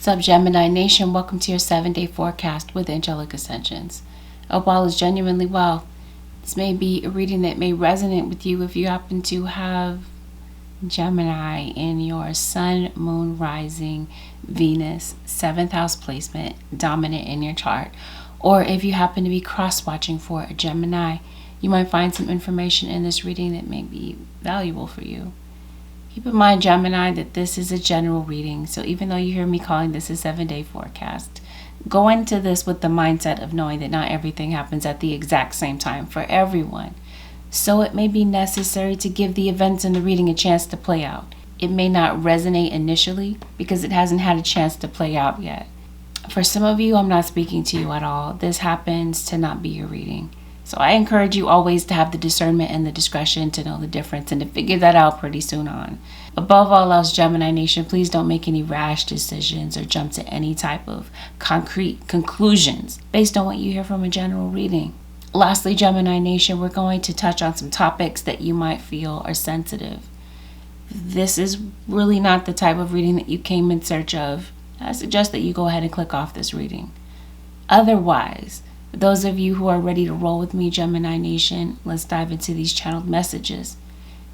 What's up, Gemini Nation? Welcome to your 7-day forecast with Angelic Ascensions. Hope all is genuinely well. This may be a reading that may resonate with you if you happen to have Gemini in your Sun, Moon, Rising, Venus, 7th house placement dominant in your chart. Or if you happen to be cross-watching for a Gemini, you might find some information in this reading that may be valuable for you. Keep in mind, Gemini, that this is a general reading, so even though you hear me calling this a 7-day forecast, go into this with the mindset of knowing that not everything happens at the exact same time for everyone. So it may be necessary to give the events in the reading a chance to play out. It may not resonate initially because it hasn't had a chance to play out yet. For some of you, I'm not speaking to you at all. This happens to not be your reading. So I encourage you always to have the discernment and the discretion to know the difference and to figure that out pretty soon on. Above all else, Gemini Nation, please don't make any rash decisions or jump to any type of concrete conclusions based on what you hear from a general reading. Lastly, Gemini Nation, we're going to touch on some topics that you might feel are sensitive. This is really not the type of reading that you came in search of. I suggest that you go ahead and click off this reading. Otherwise, those of you who are ready to roll with me, Gemini Nation, let's dive into these channeled messages.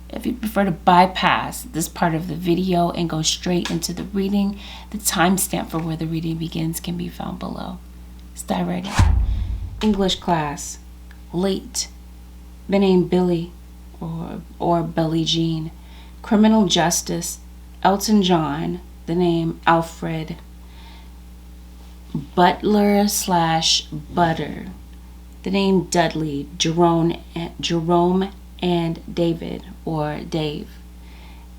If you prefer to bypass this part of the video and go straight into the reading, the timestamp for where the reading begins can be found below. Let's dive right in. English class, late, the name Billy or Billie Jean. Criminal justice, Elton John, the name Alfred. Butler / Butter, the name Dudley, Jerome and David or Dave.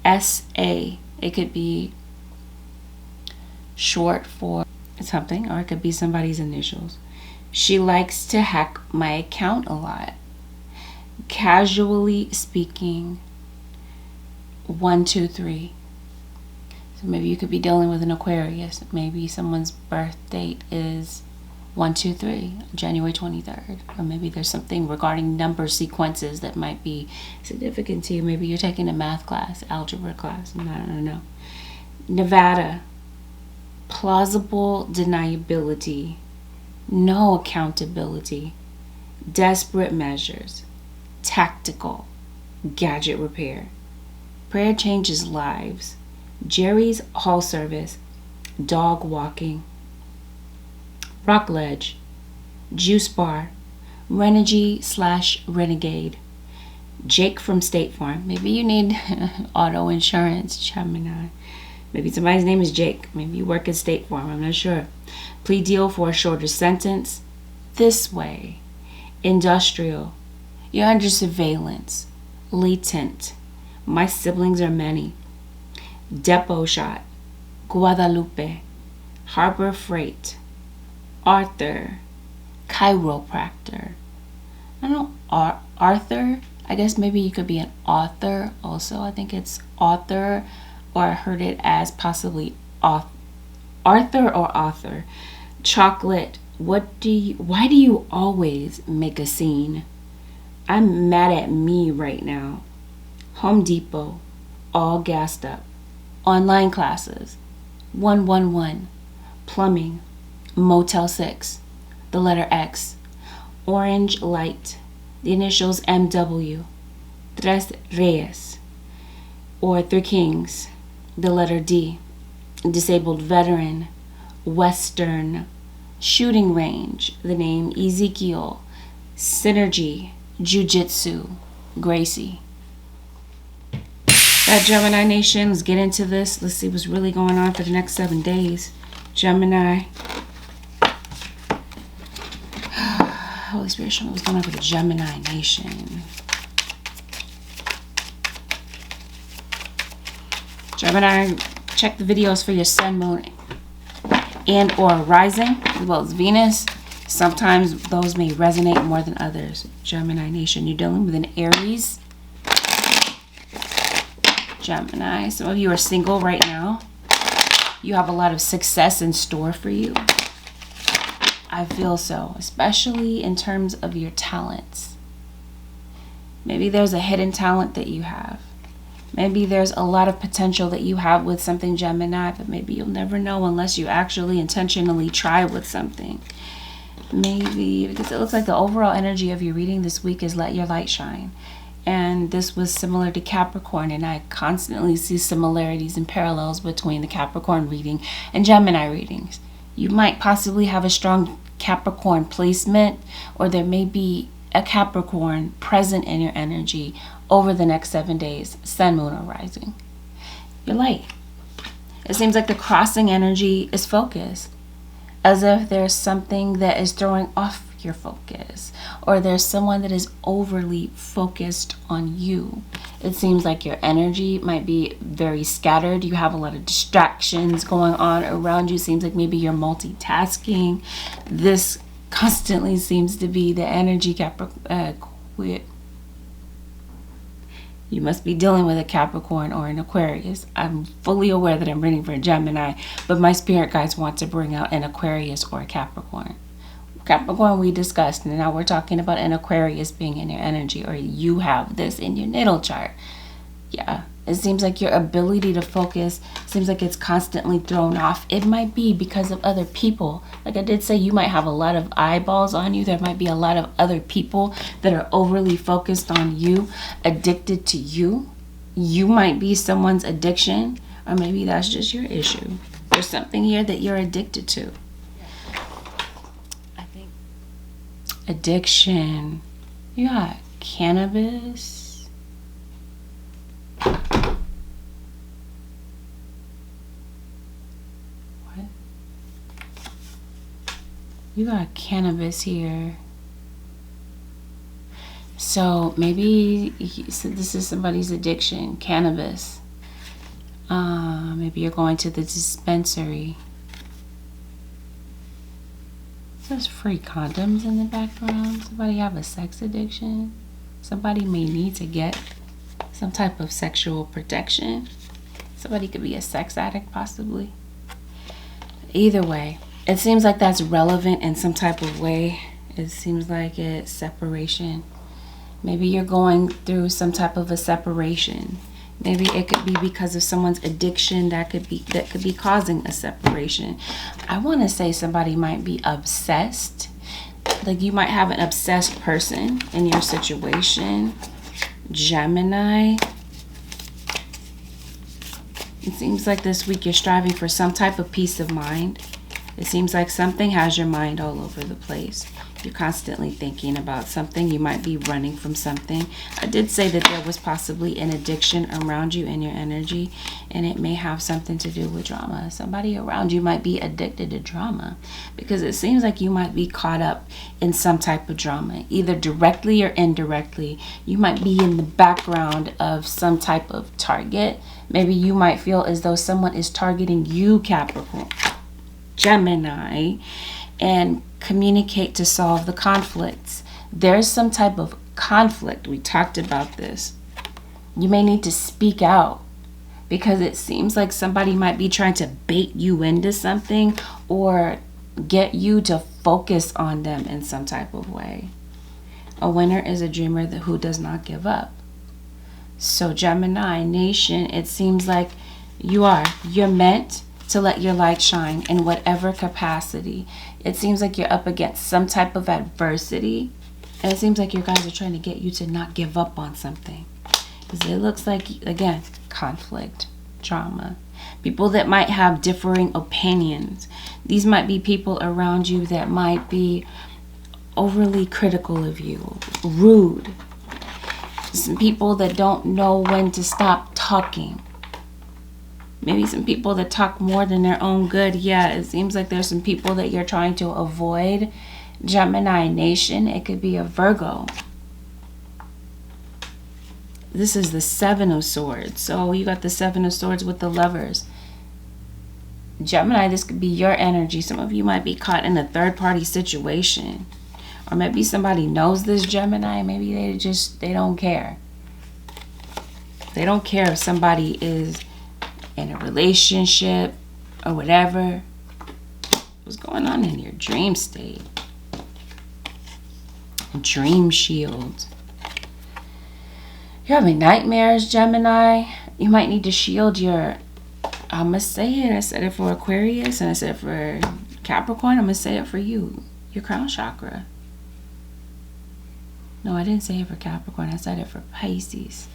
S.A., it could be short for something or it could be somebody's initials. She likes to hack my account a lot. Casually speaking, 1, 2, 3. So maybe you could be dealing with an Aquarius. Maybe someone's birth date is 1, 2, 3, January 23rd. Or maybe there's something regarding number sequences that might be significant to you. Maybe you're taking a math class, algebra class, I don't know. Nevada, plausible deniability, no accountability, desperate measures, tactical, gadget repair. Prayer changes lives. Jerry's Hall Service, dog walking, rock ledge, juice bar, Renergy / renegade, Jake from State Farm. Maybe you need auto insurance, Gemini. Maybe somebody's name is Jake. Maybe you work at State Farm, I'm not sure. Plea deal for a shorter sentence. This way. Industrial. You're under surveillance. Latent. My siblings are many. Depot shot, Guadalupe, Harbor Freight, Arthur, chiropractor. I don't know, Arthur, I guess maybe you could be an author also. I think it's author, or I heard it as possibly Arthur or author. Chocolate, why do you always make a scene? I'm mad at me right now. Home Depot, all gassed up. Online classes, 111, plumbing, Motel 6, the letter X, orange light, the initials MW, Tres Reyes, or Three Kings, the letter D, disabled veteran, Western, shooting range, the name Ezekiel, synergy, Jiu-Jitsu, Gracie. That Gemini Nation, let's get into this. Let's see what's really going on for the next 7 days. Gemini. Holy Spirit, show me what's going on for the Gemini Nation. Gemini, check the videos for your Sun, Moon, and or Rising, as well as Venus. Sometimes those may resonate more than others. Gemini Nation, you're dealing with an Aries. Gemini, some of you are single right now. You have a lot of success in store for you. I feel so, especially in terms of your talents. Maybe there's a hidden talent that you have. Maybe there's a lot of potential that you have with something, Gemini, but maybe you'll never know unless you actually intentionally try with something. Maybe, because it looks like the overall energy of your reading this week is let your light shine. And this was similar to Capricorn, and I constantly see similarities and parallels between the Capricorn reading and Gemini readings. You might possibly have a strong Capricorn placement, or there may be a Capricorn present in your energy over the next 7 days, sun, moon, or rising. Your light. It seems like the crossing energy is focus, as if there's something that is throwing off your focus, or there's someone that is overly focused on you. It seems like your energy might be very scattered. You have a lot of distractions going on around you. Seems like maybe you're multitasking. This constantly seems to be the energy you must be dealing with a Capricorn or an Aquarius. I'm fully aware that I'm reading for a Gemini, but my spirit guides want to bring out an Aquarius or a Capricorn. Capricorn we discussed, and now we're talking about an Aquarius being in your energy, or you have this in your natal chart. Yeah, it seems like your ability to focus seems like it's constantly thrown off. It might be because of other people. Like I did say, you might have a lot of eyeballs on you. There might be a lot of other people that are overly focused on you, addicted to you. You might be someone's addiction, or maybe that's just your issue. There's something here that you're addicted to. Addiction. You got cannabis. What? You got cannabis here. So maybe this is somebody's addiction, cannabis. Maybe you're going to the dispensary. There's free condoms in the background. Somebody have a sex addiction. Somebody may need to get some type of sexual protection. Somebody could be a sex addict possibly. Either way, it seems like that's relevant in some type of way. It seems like it's separation. Maybe you're going through some type of a separation. Maybe it could be because of someone's addiction that could be causing a separation. I want to say somebody might be obsessed. Like you might have an obsessed person in your situation. Gemini. It seems like this week you're striving for some type of peace of mind. It seems like something has your mind all over the place. You're constantly thinking about something. You might be running from something. I did say that there was possibly an addiction around you in your energy, and it may have something to do with drama. Somebody around you might be addicted to drama, because it seems like you might be caught up in some type of drama, either directly or indirectly. You might be in the background of some type of target. Maybe you might feel as though someone is targeting you, Capricorn, Gemini, and communicate to solve the conflicts. There's some type of conflict. We talked about this. You may need to speak out, because it seems like somebody might be trying to bait you into something or get you to focus on them in some type of way. A winner is a dreamer who does not give up. So Gemini Nation, it seems like you're meant to let your light shine in whatever capacity. It seems like you're up against some type of adversity, and it seems like your guys are trying to get you to not give up on something, because it looks like, again, conflict, drama, people that might have differing opinions. These might be people around you that might be overly critical of you, rude. Some people that don't know when to stop talking. Maybe some people that talk more than their own good. Yeah, it seems like there's some people that you're trying to avoid. Gemini Nation, it could be a Virgo. This is the Seven of Swords. So you got the Seven of Swords with the Lovers. Gemini, this could be your energy. Some of you might be caught in a third-party situation. Or maybe somebody knows this Gemini. Maybe they don't care. They don't care if somebody is in a relationship or whatever. What's going on in your dream state? Dream shield. You're having nightmares, Gemini. You might need to shield your... I'm going to say it. I said it for Aquarius and I said it for Capricorn. I'm going to say it for you. Your crown chakra. No, I didn't say it for Capricorn. I said it for Pisces.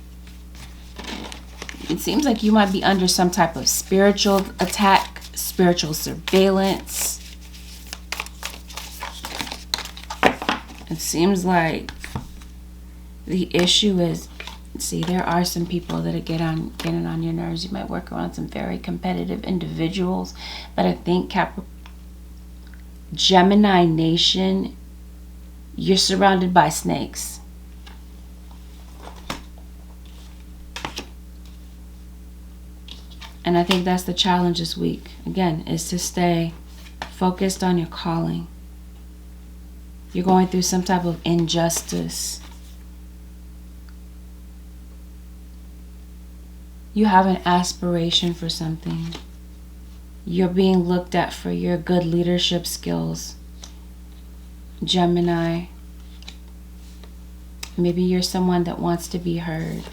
It seems like you might be under some type of spiritual attack, spiritual surveillance. It seems like the issue is, see, there are some people that are getting on your nerves. You might work around some very competitive individuals, but I think Gemini Nation, you're surrounded by snakes. And I think that's the challenge this week, again, is to stay focused on your calling. You're going through some type of injustice. You have an aspiration for something. You're being looked at for your good leadership skills. Gemini. Maybe you're someone that wants to be heard.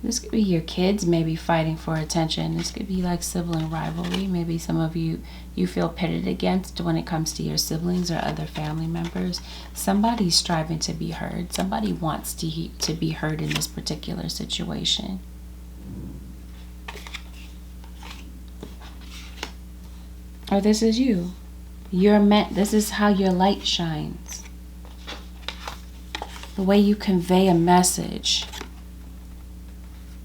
This could be your kids maybe fighting for attention. This could be like sibling rivalry. Maybe some of you feel pitted against when it comes to your siblings or other family members. Somebody's striving to be heard. Somebody wants to be heard in this particular situation. Or this is you. You're meant, this is how your light shines. The way you convey a message.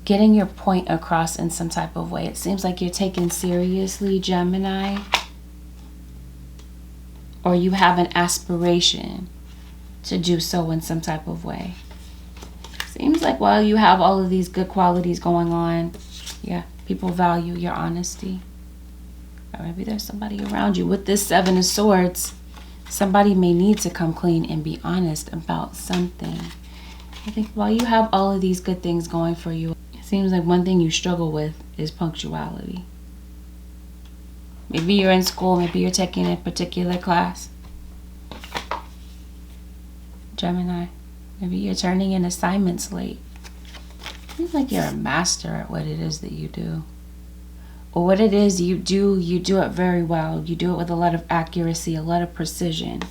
Getting your point across in some type of way. It seems like you're taken seriously, Gemini. Or you have an aspiration to do so in some type of way. Seems like while you have all of these good qualities going on, yeah, people value your honesty. Or maybe there's somebody around you. With this Seven of Swords, somebody may need to come clean and be honest about something. I think while you have all of these good things going for you, it seems like one thing you struggle with is punctuality. Maybe you're in school, maybe you're taking a particular class. Gemini, maybe you're turning in assignments late. It seems like you're a master at what it is that you do. Or what it is you do it very well. You do it with a lot of accuracy, a lot of precision.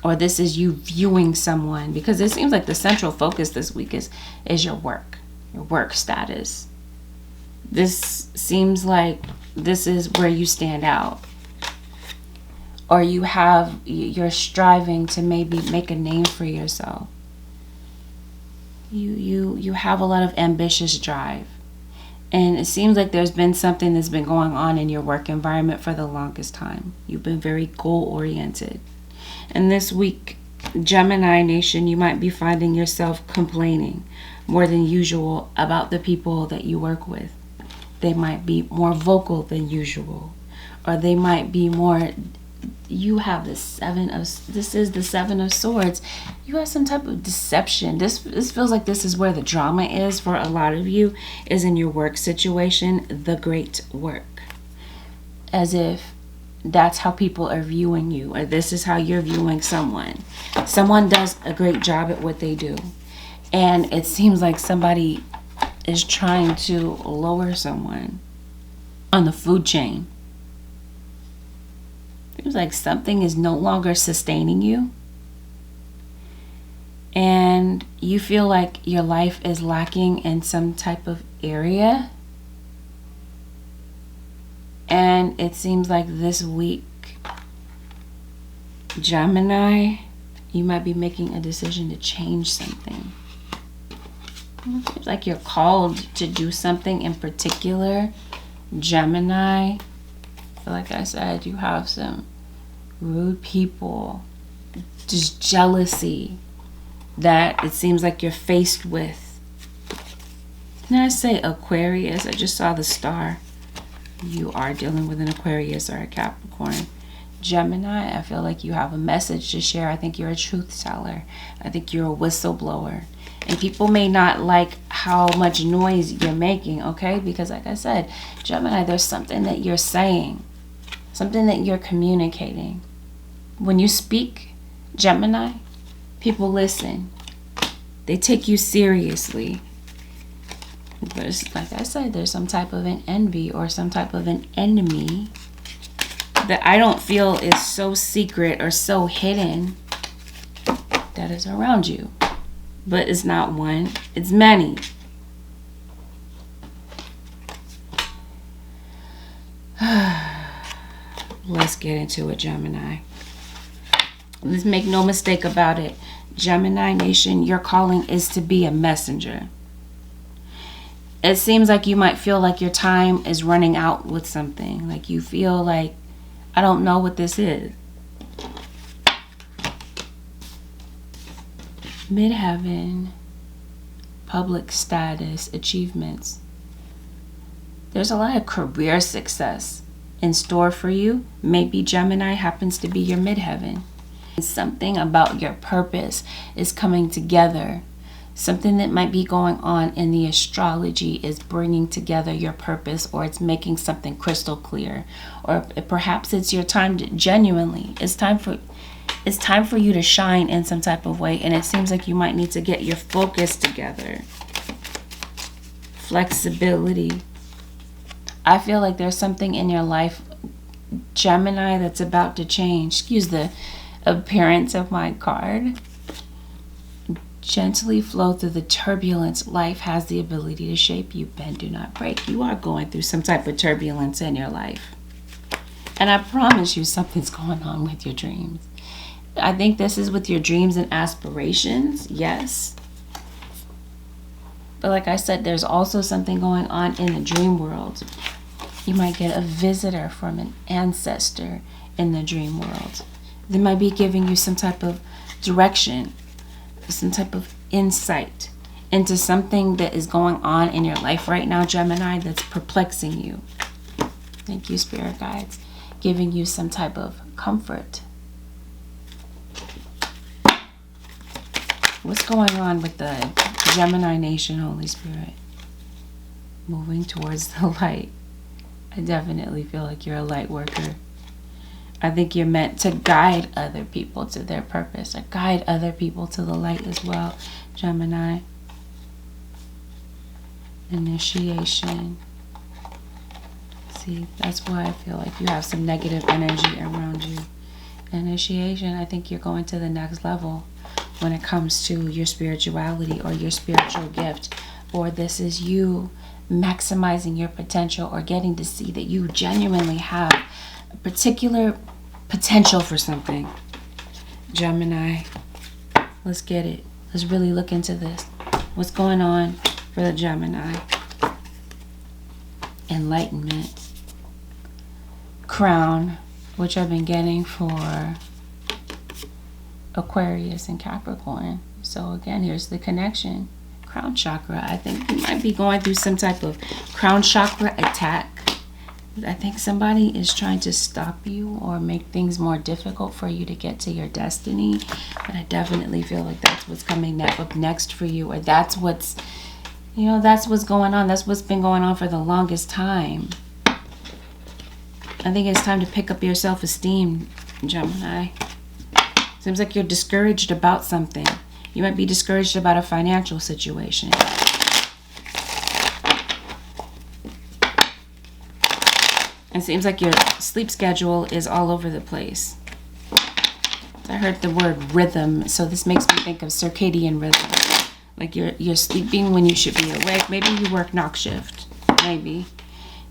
Or this is you viewing someone, because it seems like the central focus this week is your work status. This seems like this is where you stand out. Or you're striving to maybe make a name for yourself. You have a lot of ambitious drive. And it seems like there's been something that's been going on in your work environment for the longest time. You've been very goal-oriented. And this week, Gemini Nation, you might be finding yourself complaining more than usual about the people that you work with. They might be more vocal than usual. Or they might be more... You have this is the Seven of Swords. You have some type of deception. This feels like this is where the drama is for a lot of you, is in your work situation, the great work. As if that's how people are viewing you, or this is how you're viewing someone. Someone does a great job at what they do, and it seems like somebody is trying to lower someone on the food chain. Seems like something is no longer sustaining you, and you feel like your life is lacking in some type of area. And it seems like this week, Gemini, you might be making a decision to change something. It seems like you're called to do something in particular, Gemini. Like I said, you have some rude people, just jealousy that it seems like you're faced with. Can I say Aquarius? I just saw the star. You are dealing with an Aquarius or a Capricorn. Gemini, I feel like you have a message to share. I think you're a truth teller. I think you're a whistleblower. And people may not like how much noise you're making, okay? Because like I said, Gemini, there's something that you're saying. Something that you're communicating. When you speak, Gemini, people listen. They take you seriously. There's, like I said, there's some type of an envy or some type of an enemy that I don't feel is so secret or so hidden that is around you. But it's not one, it's many. Let's get into it, Gemini. Let's make no mistake about it. Gemini Nation, your calling is to be a messenger. It seems like you might feel like your time is running out with something. Like you feel like, I don't know what this is. Midheaven, public status, achievements. There's a lot of career success in store for you. Maybe Gemini happens to be your midheaven. Something about your purpose is coming together. Something that might be going on in the astrology is bringing together your purpose, or it's making something crystal clear, or perhaps it's your time to genuinely, it's time for you to shine in some type of way, and it seems like you might need to get your focus together. Flexibility. I feel like there's something in your life, Gemini, that's about to change. Excuse the appearance of my card. Gently flow through the turbulence. Life has the ability to shape you. Bend, do not break. You are going through some type of turbulence in your life. And I promise you something's going on with your dreams. I think this is with your dreams and aspirations. Yes. But like I said, there's also something going on in the dream world. You might get a visitor from an ancestor in the dream world. They might be giving you some type of direction, some type of insight into something that is going on in your life right now, Gemini, that's perplexing you. Thank you, Spirit Guides. Giving you some type of comfort. What's going on with the Gemini Nation, Holy Spirit? Moving towards the light. I definitely feel like you're a light worker. I think you're meant to guide other people to their purpose, or guide other people to the light as well, Gemini. Initiation. See, that's why I feel like you have some negative energy around you. Initiation, I think you're going to the next level when it comes to your spirituality or your spiritual gift, or this is you maximizing your potential, or getting to see that you genuinely have a particular potential for something. Gemini, let's get it. Let's really look into this. What's going on for the Gemini? Enlightenment. Crown, which I've been getting for Aquarius and Capricorn. So again, here's the connection. Crown chakra. I think you might be going through some type of crown chakra attack. I think somebody is trying to stop you or make things more difficult for you to get to your destiny. But I definitely feel like that's what's coming up next for you, or that's what's, you know, that's what's going on. That's what's been going on for the longest time. I think it's time to pick up your self-esteem, Gemini. Seems like you're discouraged about something. You might be discouraged about a financial situation. It seems like your sleep schedule is all over the place. I heard the word rhythm, so this makes me think of circadian rhythm. Like you're sleeping when you should be awake. Maybe you work knock shift. Maybe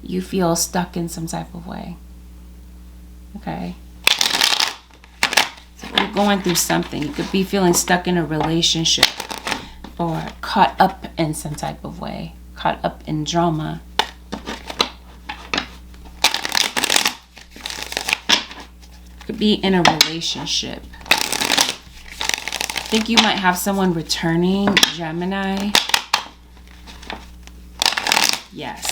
you feel stuck in some type of way. Okay. So you're going through something. You could be feeling stuck in a relationship, or caught up in some type of way. Caught up in drama. Could be in a relationship. I think you might have someone returning, Gemini. Yes.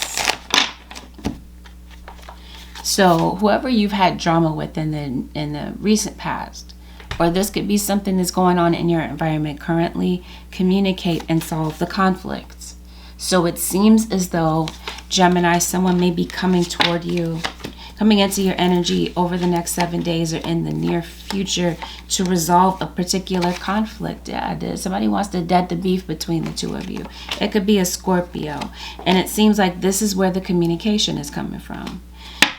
So whoever you've had drama with in the recent past, or this could be something that's going on in your environment currently, communicate and solve the conflicts. So it seems as though, Gemini, someone may be coming toward you coming into your energy over the next 7 days or in the near future to resolve a particular conflict. Yeah, somebody wants to dead the beef between the two of you. It could be a Scorpio. And it seems like this is where the communication is coming from.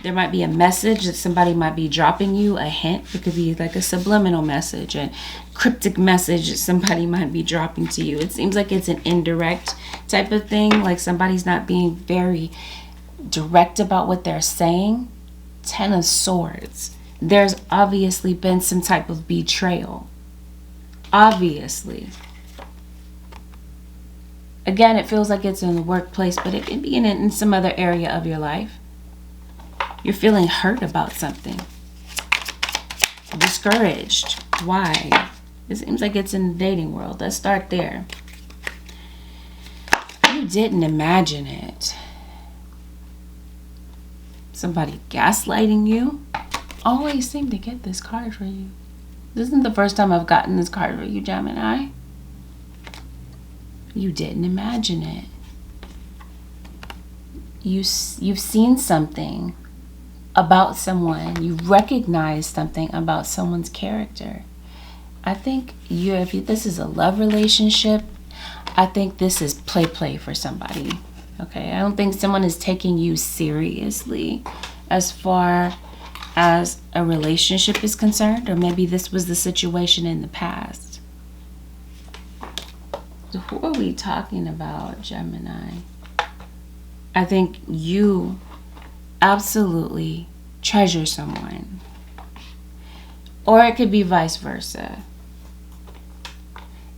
There might be a message that somebody might be dropping you, a hint. It could be like a subliminal message, a cryptic message that somebody might be dropping to you. It seems like it's an indirect type of thing, like somebody's not being very direct about what they're saying. 10 of Swords. There's obviously been some type of betrayal. Obviously. Again, it feels like it's in the workplace, but it could be in some other area of your life. You're feeling hurt about something. Discouraged. Why? It seems like it's in the dating world. Let's start there. You didn't imagine it. Somebody gaslighting you. Always seem to get this card for you. This isn't the first time I've gotten this card for you, Gemini. You didn't imagine it. You've seen something about someone. You recognize something about someone's character. I think if this is a love relationship, I think this is play for somebody. Okay, I don't think someone is taking you seriously as far as a relationship is concerned, or maybe this was the situation in the past. So who are we talking about, Gemini? I think you absolutely treasure someone. Or it could be vice versa.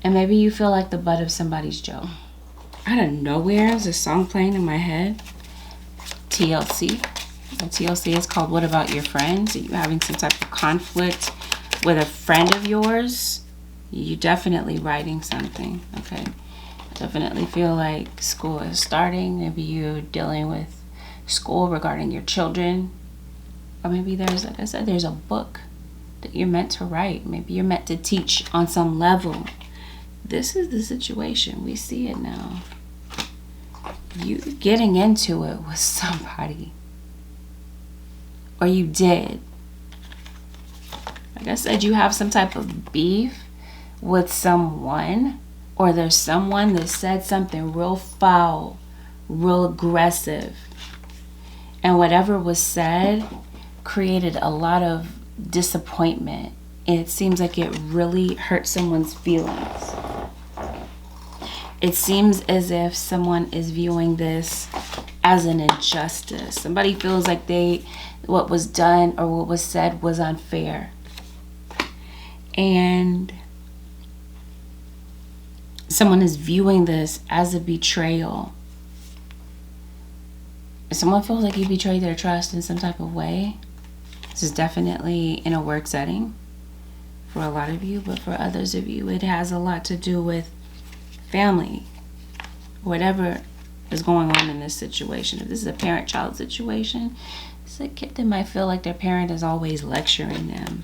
And maybe you feel like the butt of somebody's joke. Out of nowhere, there's a song playing in my head. TLC. And TLC is called What About Your Friends? Are you having some type of conflict with a friend of yours? You're definitely writing something, okay? I definitely feel like school is starting. Maybe you're dealing with school regarding your children. Or maybe there's, like I said, there's a book that you're meant to write. Maybe you're meant to teach on some level. This is the situation. We see it now. You getting into it with somebody. Or you did. Like I said, you have some type of beef with someone. Or there's someone that said something real foul, real aggressive. And whatever was said created a lot of disappointment. And it seems like it really hurt someone's feelings. It seems as if someone is viewing this as an injustice. Somebody feels like what was done or what was said was unfair. And someone is viewing this as a betrayal. Someone feels like you betrayed their trust in some type of way. This is definitely in a work setting for a lot of you, but for others of you, it has a lot to do with family, whatever is going on in this situation. If this is a parent-child situation, it's a kid that might feel like their parent is always lecturing them.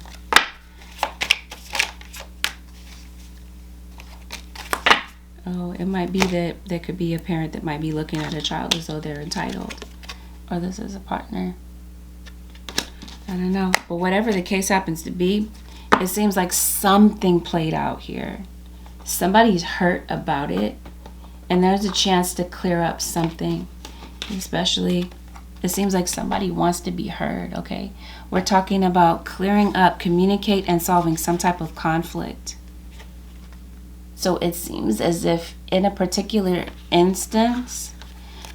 Oh, it might be that there could be a parent that might be looking at a child as though they're entitled, or this is a partner. I don't know. But whatever the case happens to be, it seems like something played out here. Somebody's hurt about it, and there's a chance to clear up something. Especially, it seems like somebody wants to be heard, okay? We're talking about clearing up, communicate, and solving some type of conflict. So it seems as if in a particular instance,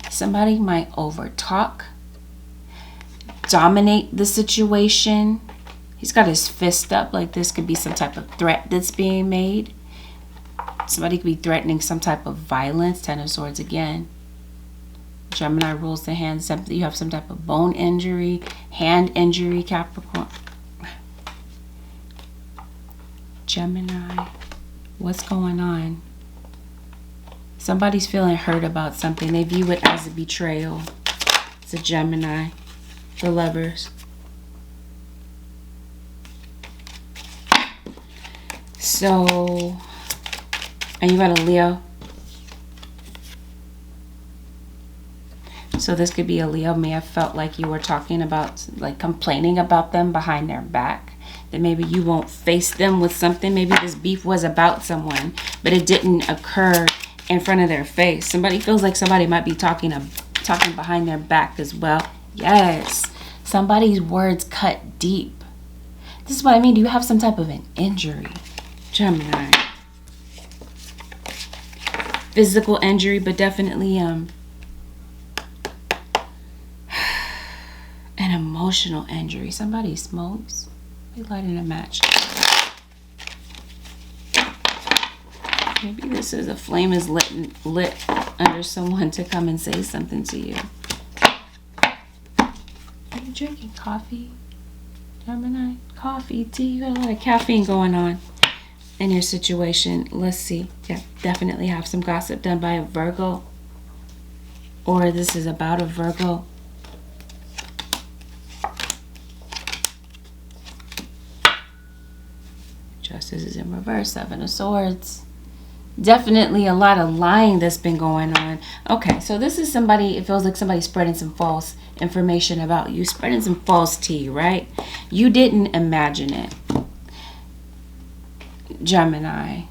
somebody might overtalk, dominate the situation. He's got his fist up, like this could be some type of threat that's being made. Somebody could be threatening some type of violence. 10 of Swords again. Gemini rules the hand. You have some type of bone injury, hand injury, Capricorn. Gemini, what's going on? Somebody's feeling hurt about something. They view it as a betrayal. It's a Gemini. The Lovers. So, and you got a Leo. So this could be a Leo may have felt like you were talking about, like complaining about them behind their back. That maybe you won't face them with something. Maybe this beef was about someone, but it didn't occur in front of their face. Somebody feels like somebody might be talking behind their back as well. Yes. Somebody's words cut deep. This is what I mean. Do you have some type of an injury, Gemini? Physical injury, but definitely an emotional injury. Somebody smokes. They lighting a match. Maybe this is a flame is lit under someone to come and say something to you. Are you drinking coffee, Gemini? Coffee, tea, you got a lot of caffeine going on in your situation. Let's see. Yeah, definitely have some gossip done by a Virgo. Or this is about a Virgo. Justice is in reverse, Seven of Swords. Definitely a lot of lying that's been going on. Okay, so this is somebody, it feels like somebody spreading some false information about you, spreading some false tea, right? You didn't imagine it, Gemini.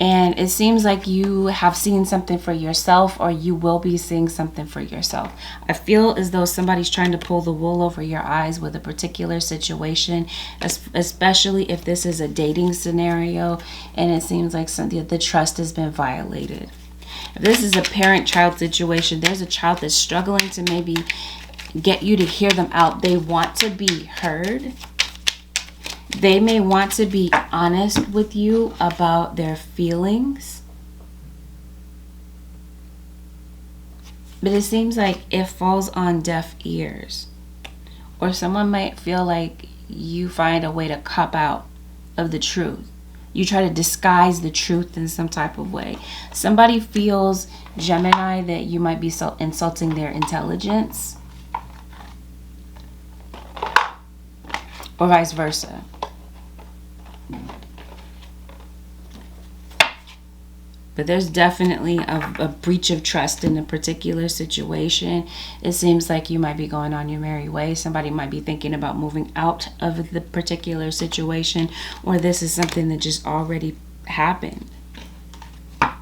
And it seems like you have seen something for yourself, or you will be seeing something for yourself. I feel as though somebody's trying to pull the wool over your eyes with a particular situation, especially if this is a dating scenario and it seems like the trust has been violated. If this is a parent-child situation, there's a child that's struggling to maybe get you to hear them out. They want to be heard. They may want to be honest with you about their feelings. But it seems like it falls on deaf ears. Or someone might feel like you find a way to cop out of the truth. You try to disguise the truth in some type of way. Somebody feels, Gemini, that you might be insulting their intelligence. Or vice versa. But there's definitely a breach of trust in a particular situation. It seems like you might be going on your merry way. Somebody might be thinking about moving out of the particular situation, or this is something that just already happened.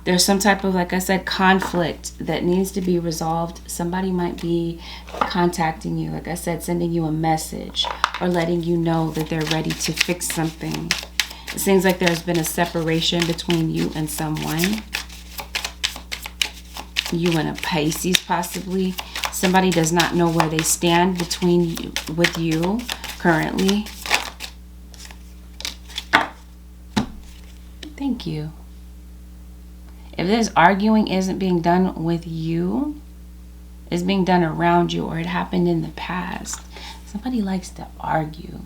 There's some type of, like I said, conflict that needs to be resolved. Somebody might be contacting you, like I said, sending you a message or letting you know that they're ready to fix something. It seems like there's been a separation between you and someone. You and a Pisces, possibly. Somebody does not know where they stand with you currently. Thank you. If this arguing isn't being done with you, it's being done around you, or it happened in the past. Somebody likes to argue.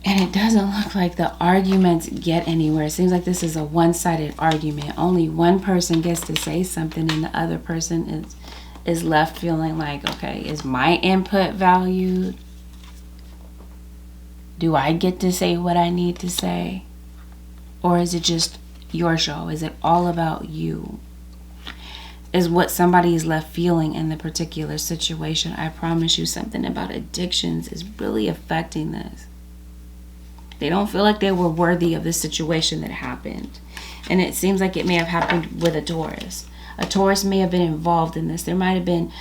And it doesn't look like the arguments get anywhere. It seems like this is a one-sided argument. Only one person gets to say something and the other person is left feeling like, okay, is my input valued? Do I get to say what I need to say? Or is it just your show? Is it all about you? Is what somebody is left feeling in the particular situation. I promise you, something about addictions is really affecting this. They don't feel like they were worthy of the situation that happened. And it seems like it may have happened with a Taurus. A Taurus may have been involved in this. There might have been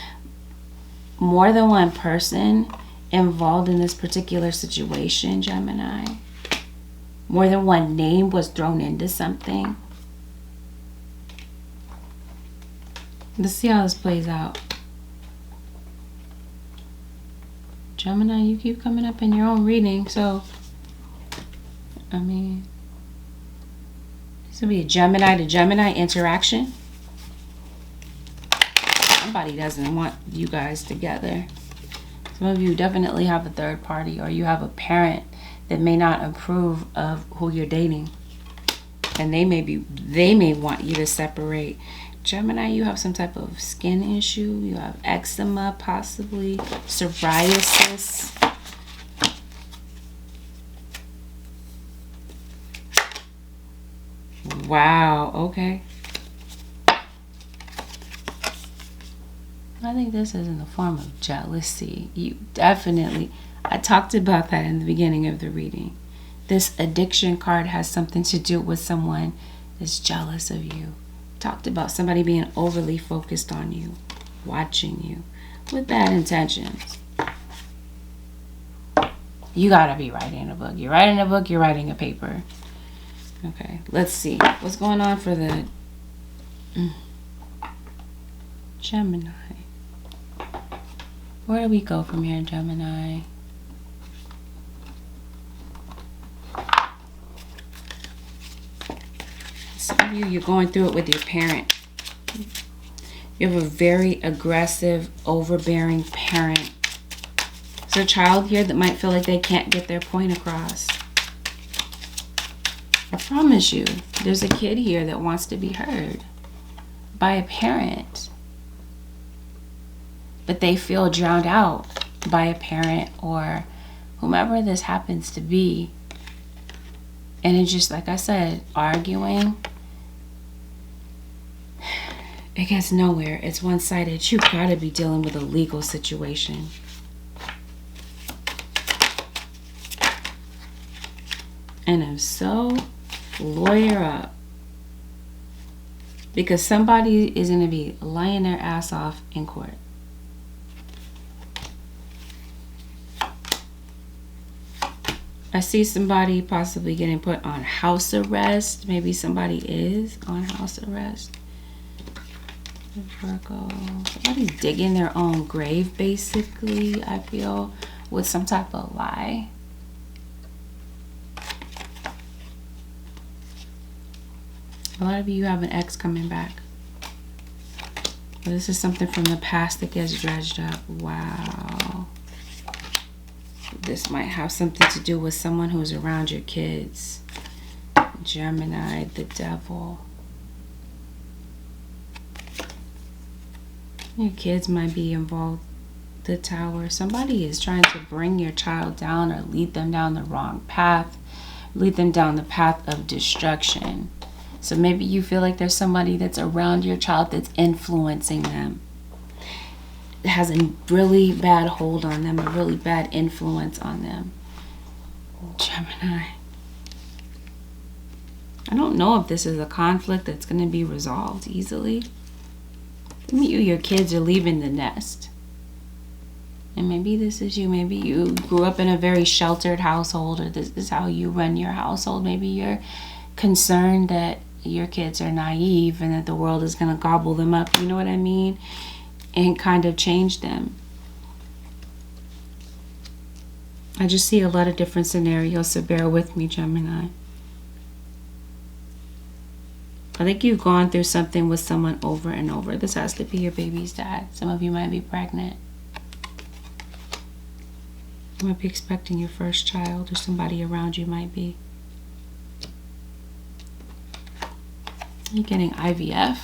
more than one person involved in this particular situation, Gemini. More than one name was thrown into something. Let's see how this plays out. Gemini, you keep coming up in your own reading, so I mean, this will be a Gemini to Gemini interaction. Somebody doesn't want you guys together. Some of you definitely have a third party, or you have a parent that may not approve of who you're dating. And they may want you to separate. Gemini, you have some type of skin issue. You have eczema, possibly psoriasis. Wow, okay. think this is in the form of jealousy. You definitely, I talked about that in the beginning of the reading. This addiction card has something to do with someone that's jealous of you. Talked about somebody being overly focused on you, watching you with bad intentions. You gotta be writing a book. You're writing a book, you're writing a paper. Okay, let's see. What's going on for the Gemini? Where do we go from here, Gemini? Some of you, you're going through it with your parent. You have a very aggressive, overbearing parent. There's a child here that might feel like they can't get their point across. I promise you, there's a kid here that wants to be heard by a parent. But they feel drowned out by a parent or whomever this happens to be. And it's just, like I said, arguing. It gets nowhere. It's one-sided. You gotta be dealing with a legal situation. And if so, lawyer up. Because somebody is going to be lying their ass off in court. I see somebody possibly getting put on house arrest. Maybe somebody is on house arrest. Virgo. Somebody's digging their own grave, basically, I feel, with some type of lie. A lot of you have an ex coming back. But this is something from the past that gets dredged up. Wow. This might have something to do with someone who's around your kids. Gemini, the devil. Your kids might be involved. The Tower. Somebody is trying to bring your child down or lead them down the wrong path. Lead them down the path of destruction. So maybe you feel like there's somebody that's around your child that's influencing them. It has a really bad hold on them, a really bad influence on them. Gemini. I don't know if this is a conflict that's going to be resolved easily. Maybe your kids are leaving the nest. And maybe this is you. Maybe you grew up in a very sheltered household, or this is how you run your household. Maybe you're concerned that your kids are naive and that the world is going to gobble them up, you know what I mean? And kind of change them. I just see a lot of different scenarios, so bear with me, Gemini. I think you've gone through something with someone over and over. This has to be your baby's dad. Some of you might be pregnant. You might be expecting your first child, or somebody around you might be. You're getting IVF.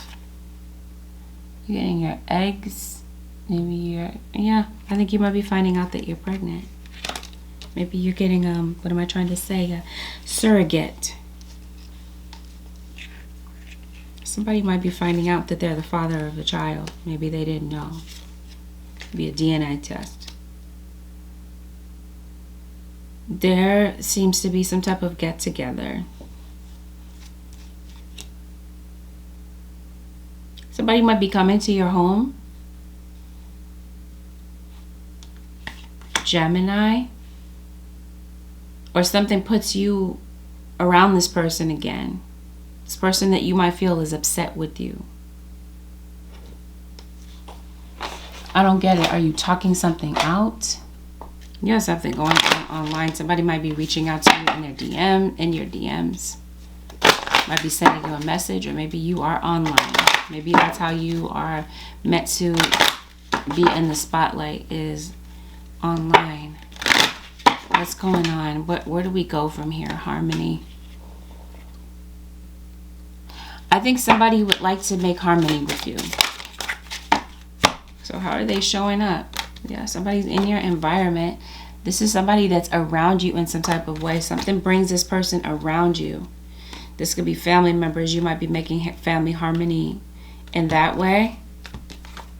You're getting your eggs. Maybe you're, yeah, I think you might be finding out that you're pregnant. Maybe you're getting, what am I trying to say? A surrogate. Somebody might be finding out that they're the father of a child. Maybe they didn't know. Be a DNA test. There seems to be some type of get-together. Somebody might be coming to your home. Gemini. Or something puts you around this person again. This person that you might feel is upset with you. I don't get it. Are you talking something out? You have something going on online. Somebody might be reaching out to you in their DM, in your DMs. Might be sending you a message, or maybe you are online. Maybe that's how you are meant to be in the spotlight, is online. What's going on? Where do we go from here? Harmony. I think somebody would like to make harmony with you. So how are they showing up? Yeah, somebody's in your environment. This is somebody that's around you in some type of way. Something brings this person around you. This could be family members. You might be making family harmony in that way.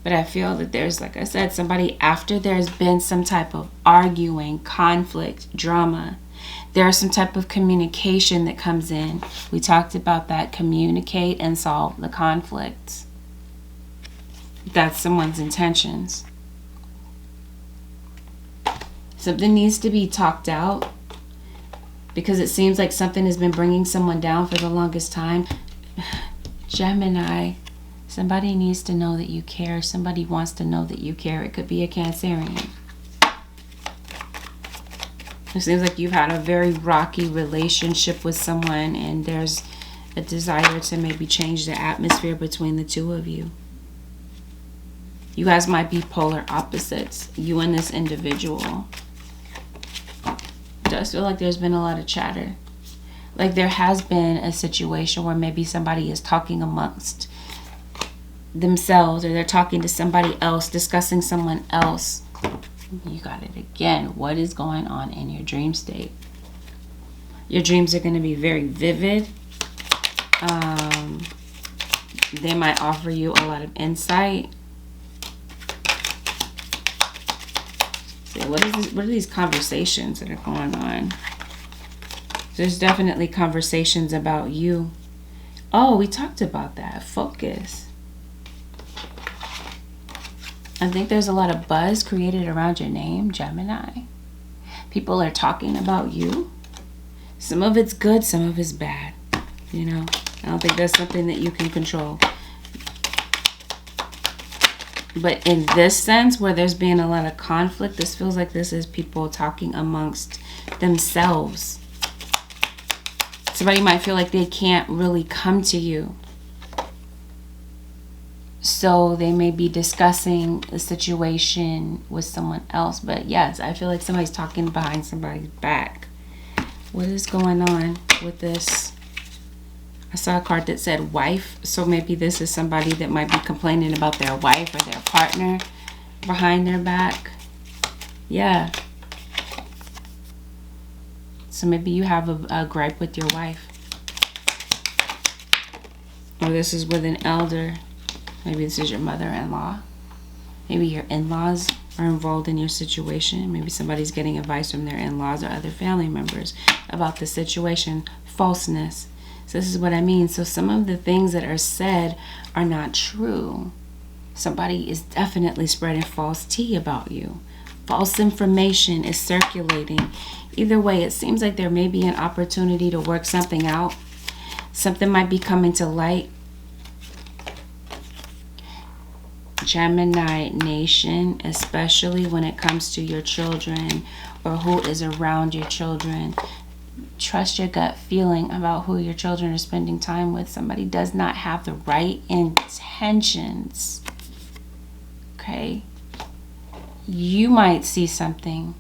But I feel that there's, like I said, somebody after there's been some type of arguing, conflict, drama. There's some type of communication that comes in. We talked about that. Communicate and solve the conflicts. That's someone's intentions. Something needs to be talked out because it seems like something has been bringing someone down for the longest time. Gemini, somebody needs to know that you care. Somebody wants to know that you care. It could be a Cancerian. It seems like you've had a very rocky relationship with someone and there's a desire to maybe change the atmosphere between the two of you. You guys might be polar opposites, you and this individual. It does feel like there's been a lot of chatter. Like there has been a situation where maybe somebody is talking amongst themselves or they're talking to somebody else, discussing someone else. You got it again. What is going on in your dream state? Your dreams are going to be very vivid. They might offer you a lot of insight. So what are these conversations that are going on? There's definitely conversations about you. Oh, we talked about that. Focus. I think there's a lot of buzz created around your name, Gemini. People are talking about you. Some of it's good, some of it's bad. You know, I don't think that's something that you can control. But in this sense, where there's been a lot of conflict, this feels like this is people talking amongst themselves. Somebody might feel like they can't really come to you. So they may be discussing a situation with someone else. But yes, I feel like somebody's talking behind somebody's back. What is going on with this? I saw a card that said wife. So maybe this is somebody that might be complaining about their wife or their partner behind their back. Yeah. So maybe you have a gripe with your wife. Or this is with an elder. Maybe this is your mother-in-law. Maybe your in-laws are involved in your situation. Maybe somebody's getting advice from their in-laws or other family members about the situation. Falseness. So this is what I mean. So some of the things that are said are not true. Somebody is definitely spreading false tea about you. False information is circulating. Either way, it seems like there may be an opportunity to work something out. Something might be coming to light. Gemini nation, especially when it comes to your children or who is around your children. Trust your gut feeling about who your children are spending time with. Somebody does not have the right intentions. Okay? You might see something,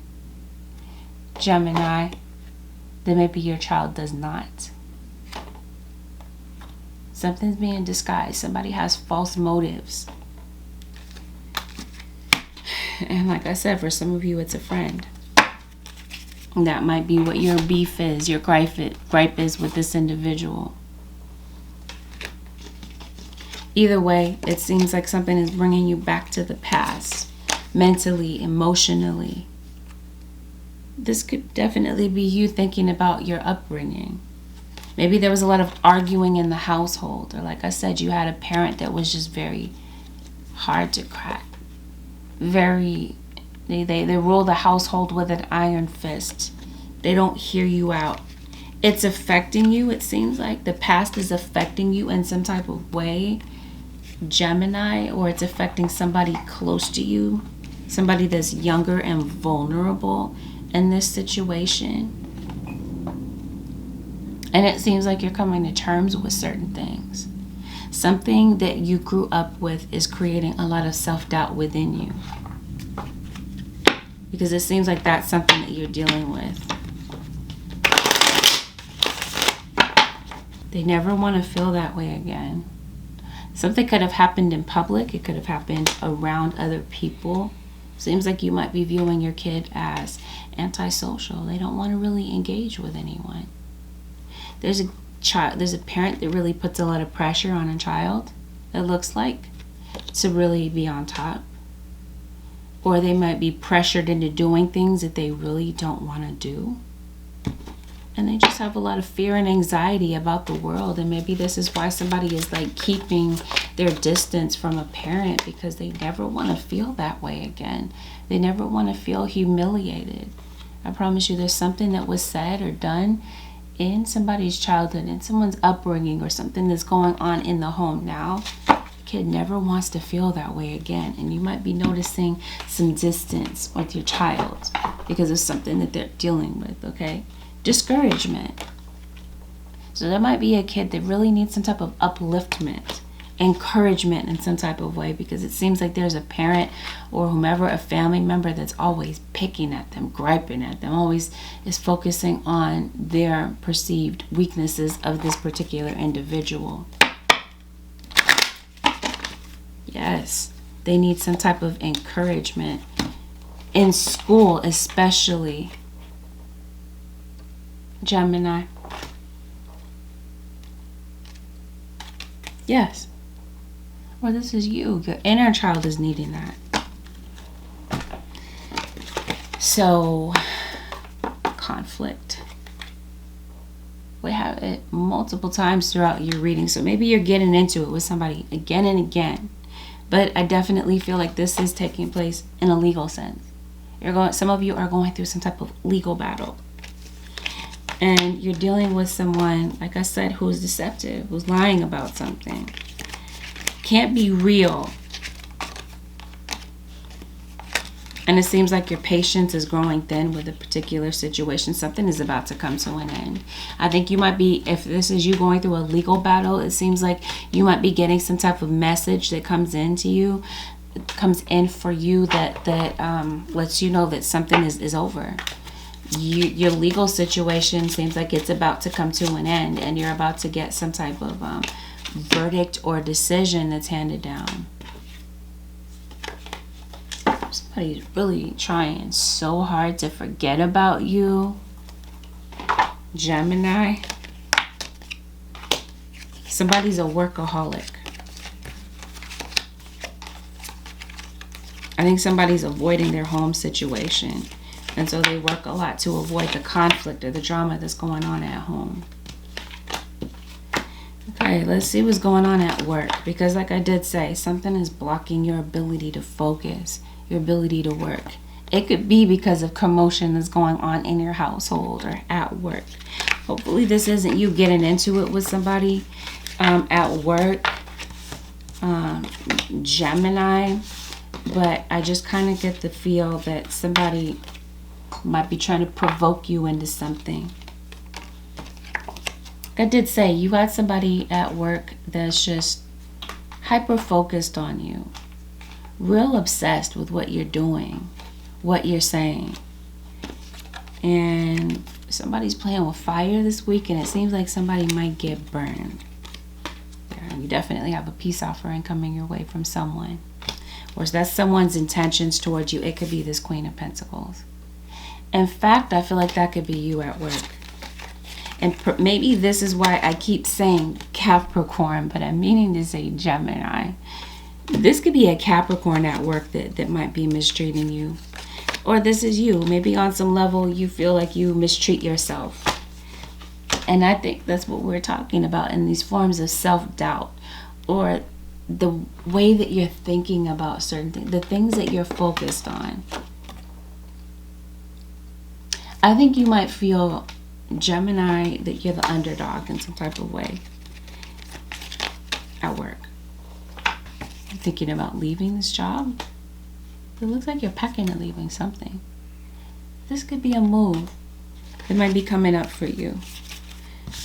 Gemini, that maybe your child does not. Something's being disguised. Somebody has false motives. And like I said, for some of you, it's a friend. That might be what your beef is, your gripe is with this individual. Either way, it seems like something is bringing you back to the past, mentally, emotionally. This could definitely be you thinking about your upbringing. Maybe there was a lot of arguing in the household, or like I said, you had a parent that was just very hard to crack. They rule the household with an iron fist. They don't hear you out. It's affecting you, it seems like. The past is affecting you in some type of way, Gemini, or it's affecting somebody close to you, somebody that's younger and vulnerable in this situation. And it seems like you're coming to terms with certain things. Something that you grew up with is creating a lot of self-doubt within you. Because it seems like that's something that you're dealing with. They never want to feel that way again. Something could have happened in public. It could have happened around other people. Seems like you might be viewing your kid as antisocial. They don't want to really engage with anyone. There's a parent that really puts a lot of pressure on a child, it looks like. to really be on top. Or they might be pressured into doing things that they really don't want to do. And they just have a lot of fear and anxiety about the world. And maybe this is why somebody is like keeping their distance from a parent, because they never want to feel that way again. They never want to feel humiliated. I promise you, there's something that was said or done in somebody's childhood, in someone's upbringing, or something that's going on in the home now. The kid never wants to feel that way again. And you might be noticing some distance with your child because of something that they're dealing with, okay? Discouragement. So there might be a kid that really needs some type of upliftment, encouragement in some type of way, because it seems like there's a parent or whomever, a family member, that's always picking at them, griping at them, always is focusing on their perceived weaknesses of this particular individual. Yes, they need some type of encouragement in school, especially. Gemini. Yes. Or this is you. Your inner child is needing that. So, conflict. We have it multiple times throughout your reading. So maybe you're getting into it with somebody again and again. But I definitely feel like this is taking place in a legal sense. Some of you are going through some type of legal battle. And you're dealing with someone, like I said, who's deceptive, who's lying about something. Can't be real. And it seems like your patience is growing thin with a particular situation. Something is about to come to an end. I think you might be, if this is you going through a legal battle, it seems like you might be getting some type of message that comes into you, comes in for you that lets you know that something is over. Your legal situation seems like it's about to come to an end, and you're about to get some type of verdict or decision that's handed down. Somebody's really trying so hard to forget about you, Gemini. Somebody's a workaholic. I think somebody's avoiding their home situation. And so they work a lot to avoid the conflict or the drama that's going on at home. Okay, let's see what's going on at work. Because like I did say, something is blocking your ability to focus, your ability to work. It could be because of commotion that's going on in your household or at work. Hopefully this isn't you getting into it with somebody at work, Gemini. But I just kind of get the feel that somebody might be trying to provoke you into something. I did say you had somebody at work that's just hyper focused on you, real obsessed with what you're doing, what you're saying. And somebody's playing with fire this week, and it seems like somebody might get burned. Yeah, you definitely have a peace offering coming your way from someone. Or that's someone's intentions towards you. It could be this Queen of Pentacles. In fact, I feel like that could be you at work. And maybe this is why I keep saying Capricorn, but I'm meaning to say Gemini. This could be a Capricorn at work that might be mistreating you. Or this is you. Maybe on some level you feel like you mistreat yourself. And I think that's what we're talking about in these forms of self-doubt. Or the way that you're thinking about certain things. The things that you're focused on. I think you might feel, Gemini, that you're the underdog in some type of way at work. You're thinking about leaving this job. It looks like you're packing and leaving something. This could be a move that might be coming up for you.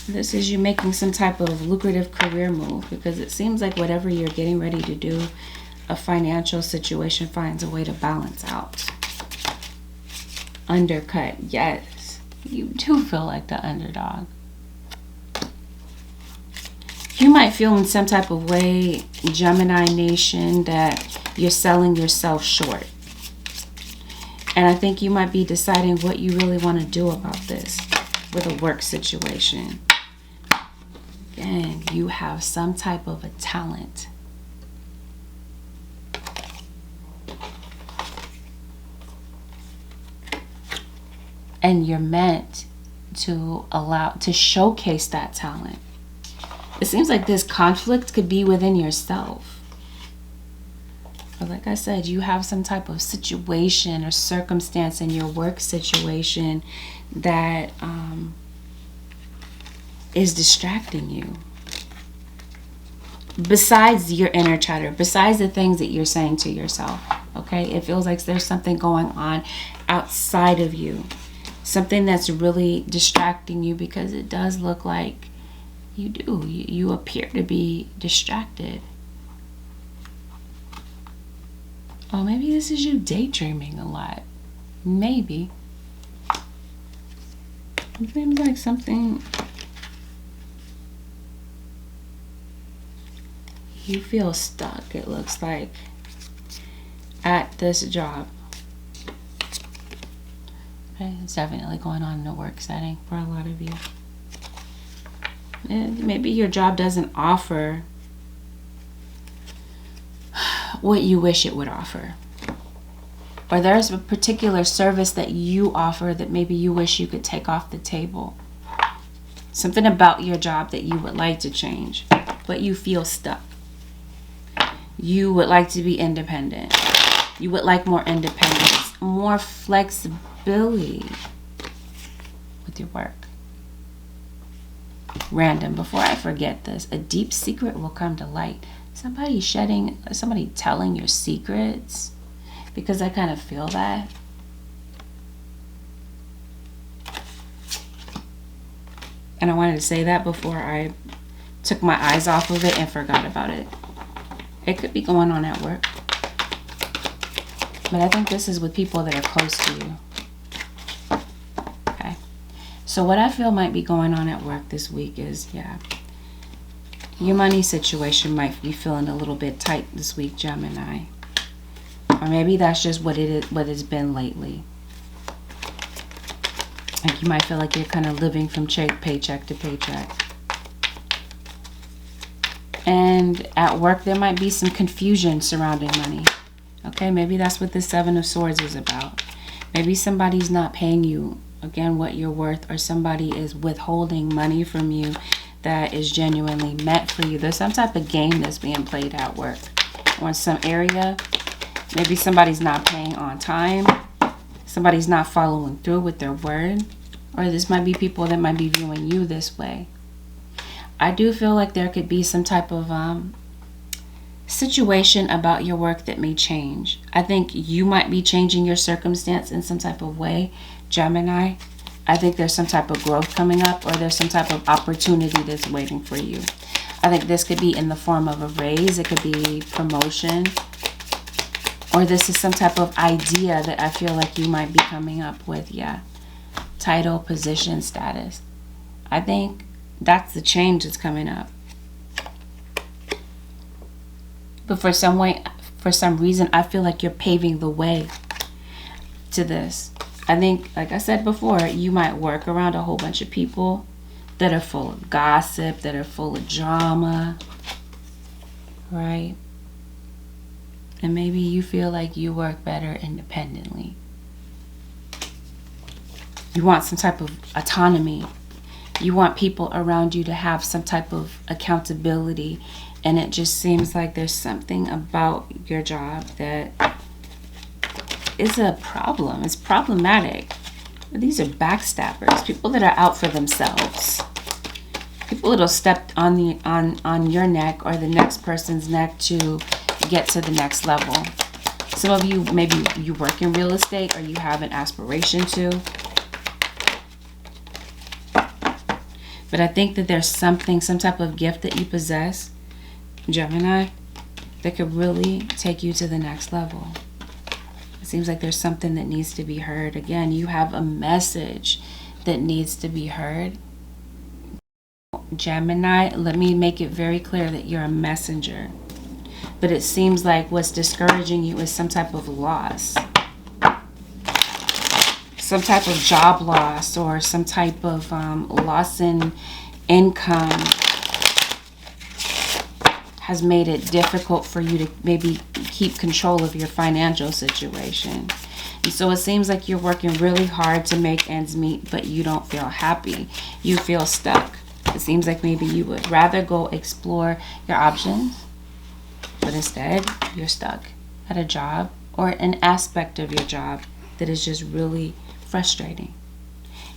This is you making some type of lucrative career move, because it seems like whatever you're getting ready to do, a financial situation finds a way to balance out. Undercut, yes, you do feel like the underdog. You might feel in some type of way, Gemini Nation, that you're selling yourself short. And I think you might be deciding what you really want to do about this with a work situation. Again, you have some type of a talent. And you're meant to showcase that talent. It seems like this conflict could be within yourself. But like I said, you have some type of situation or circumstance in your work situation that is distracting you. Besides your inner chatter, besides the things that you're saying to yourself, okay? It feels like there's something going on outside of you. Something that's really distracting you, because it does look like you appear to be distracted. Oh, maybe this is you daydreaming a lot. Maybe. It seems like something... You feel stuck, it looks like, at this job. Okay, it's definitely going on in a work setting for a lot of you. And maybe your job doesn't offer what you wish it would offer. Or there's a particular service that you offer that maybe you wish you could take off the table. Something about your job that you would like to change, but you feel stuck. You would like to be independent. You would like more independence, more flexibility with your work. Random, before I forget this, a deep secret will come to light. Somebody telling your secrets, because I kind of feel that. And I wanted to say that before I took my eyes off of it and forgot about it. It could be going on at work. But I think this is with people that are close to you. Okay. So what I feel might be going on at work this week is, your money situation might be feeling a little bit tight this week, Gemini. Or maybe that's just what it's been lately. Like you might feel like you're kind of living from paycheck to paycheck. And at work, there might be some confusion surrounding money. Okay, maybe that's what the Seven of Swords is about. Maybe somebody's not paying you, again, what you're worth, or somebody is withholding money from you that is genuinely meant for you. There's some type of game that's being played at work. Or in some area, maybe somebody's not paying on time. Somebody's not following through with their word. Or this might be people that might be viewing you this way. I do feel like there could be some type of situation about your work that may change. I think you might be changing your circumstance in some type of way, Gemini. I think there's some type of growth coming up, or there's some type of opportunity that's waiting for you. I think this could be in the form of a raise. It could be promotion. Or this is some type of idea that I feel like you might be coming up with. Title, position, status. I think that's the change that's coming up. But for some reason, I feel like you're paving the way to this. I think, like I said before, you might work around a whole bunch of people that are full of gossip, that are full of drama, right? And maybe you feel like you work better independently. You want some type of autonomy. You want people around you to have some type of accountability. And it just seems like there's something about your job that is a problem. It's problematic. These are backstabbers. People that are out for themselves. People that'll step on your neck or the next person's neck to get to the next level. Some of you, maybe you work in real estate or you have an aspiration to. But I think that there's some type of gift that you possess, Gemini, that could really take you to the next level. It seems like there's something that needs to be heard. Again, you have a message that needs to be heard. Gemini, let me make it very clear that you're a messenger. But it seems like what's discouraging you is some type of loss. Some type of job loss, or some type of loss in income has made it difficult for you to maybe keep control of your financial situation. So it seems like you're working really hard to make ends meet, but you don't feel happy. You feel stuck. It seems like maybe you would rather go explore your options, but instead you're stuck at a job or an aspect of your job that is just really frustrating.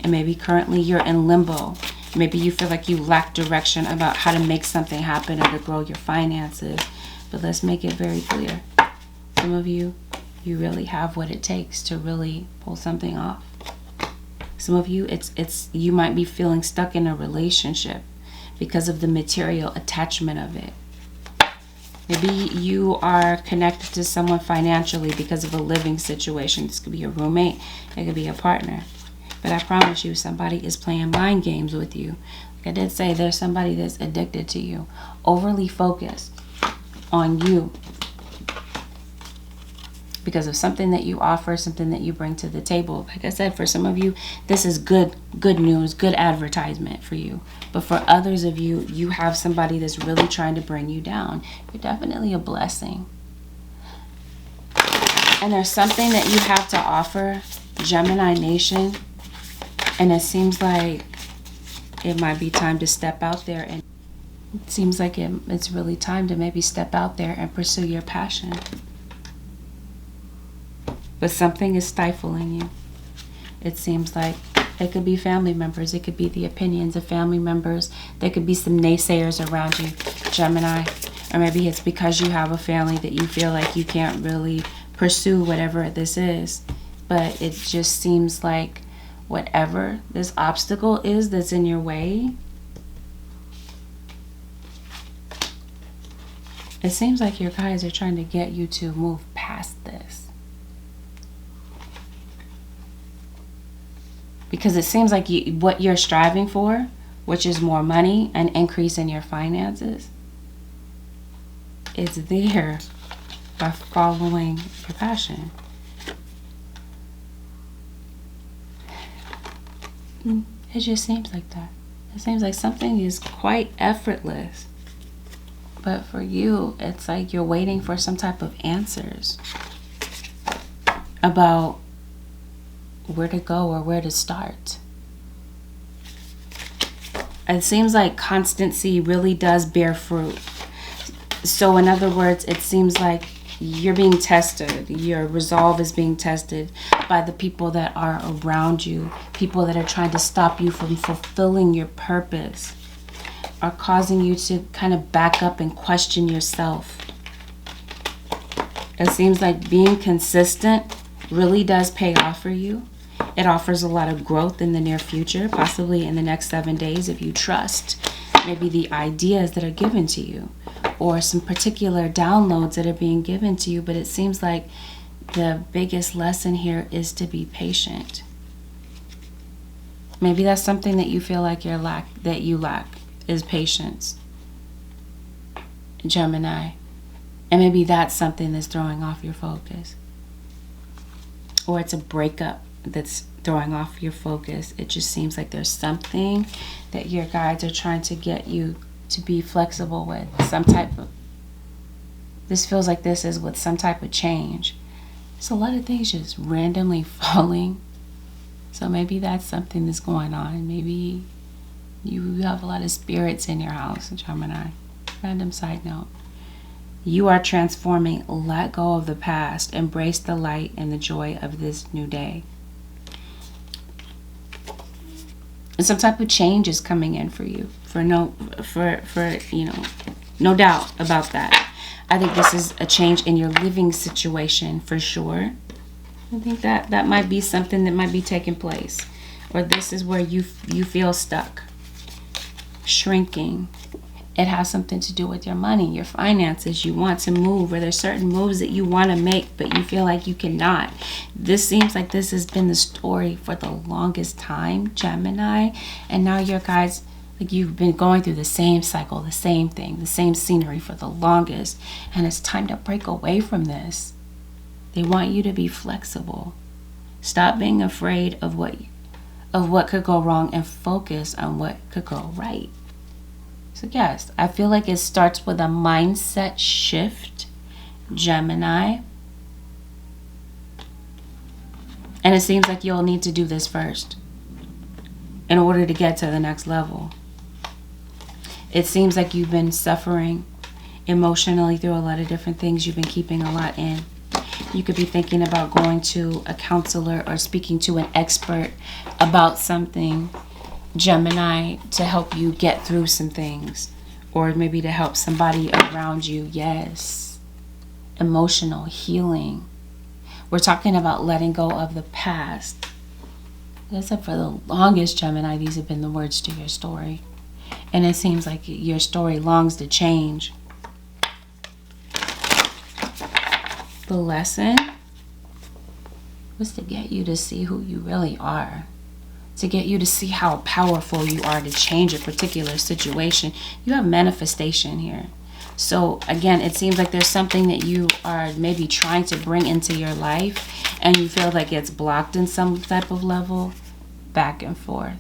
And maybe currently you're in limbo. Maybe you feel like you lack direction about how to make something happen or to grow your finances. But let's make it very clear. Some of you really have what it takes to really pull something off. Some of you, you might be feeling stuck in a relationship because of the material attachment of it. Maybe you are connected to someone financially because of a living situation. This could be a roommate, it could be a partner. But I promise you, somebody is playing mind games with you. Like I did say, there's somebody that's addicted to you, overly focused on you because of something that you offer, something that you bring to the table. Like I said, for some of you, this is good news, good advertisement for you. But for others of you, you have somebody that's really trying to bring you down. You're definitely a blessing. And there's something that you have to offer, Gemini Nation. And it seems like it might be time to step out there. And it seems like it's really time to maybe step out there and pursue your passion. But something is stifling you. It seems like it could be family members. It could be the opinions of family members. There could be some naysayers around you, Gemini. Or maybe it's because you have a family that you feel like you can't really pursue whatever this is. But it just seems like whatever this obstacle is that's in your way, it seems like your guides are trying to get you to move past this. Because it seems like what you're striving for, which is more money, an increase in your finances, is there by following your passion. It just seems like that. It seems like something is quite effortless. But for you, it's like you're waiting for some type of answers about where to go or where to start. It seems like constancy really does bear fruit. So in other words, it seems like you're being tested. Your resolve is being tested by the people that are around you. People that are trying to stop you from fulfilling your purpose, are causing you to kind of back up and question yourself. It seems like being consistent really does pay off for you. It offers a lot of growth in the near future, possibly in the next 7 days if you trust maybe the ideas that are given to you or some particular downloads that are being given to you. But it seems like the biggest lesson here is to be patient. Maybe that's something that you feel like you lack is patience, Gemini. And maybe that's something that's throwing off your focus. Or it's a breakup that's throwing off your focus. It just seems like there's something that your guides are trying to get you to be flexible with. This feels like this is with some type of change. So a lot of things just randomly falling. So maybe that's something that's going on. Maybe you have a lot of spirits in your house, Gemini. Random side note. You are transforming. Let go of the past. Embrace the light and the joy of this new day. And some type of change is coming in for you. No doubt about that. I think this is a change in your living situation for sure. I think that might be something that might be taking place. Or this is where you feel stuck. Shrinking. It has something to do with your money, your finances. You want to move, or there's certain moves that you want to make, but you feel like you cannot. This seems like this has been the story for the longest time, Gemini. And now your guys, like you've been going through the same cycle, the same thing, the same scenery for the longest. And it's time to break away from this. They want you to be flexible. Stop being afraid of what could go wrong and focus on what could go right. So yes, I feel like it starts with a mindset shift, Gemini. And it seems like you'll need to do this first in order to get to the next level. It seems like you've been suffering emotionally through a lot of different things. You've been keeping a lot in. You could be thinking about going to a counselor or speaking to an expert about something, Gemini, to help you get through some things, or maybe to help somebody around you. Yes, emotional healing. We're talking about letting go of the past. Except for the longest, Gemini, these have been the words to your story. And it seems like your story longs to change. The lesson was to get you to see who you really are. To get you to see how powerful you are to change a particular situation. You have manifestation here. So again, it seems like there's something that you are maybe trying to bring into your life and you feel like it's blocked in some type of level. Back and forth.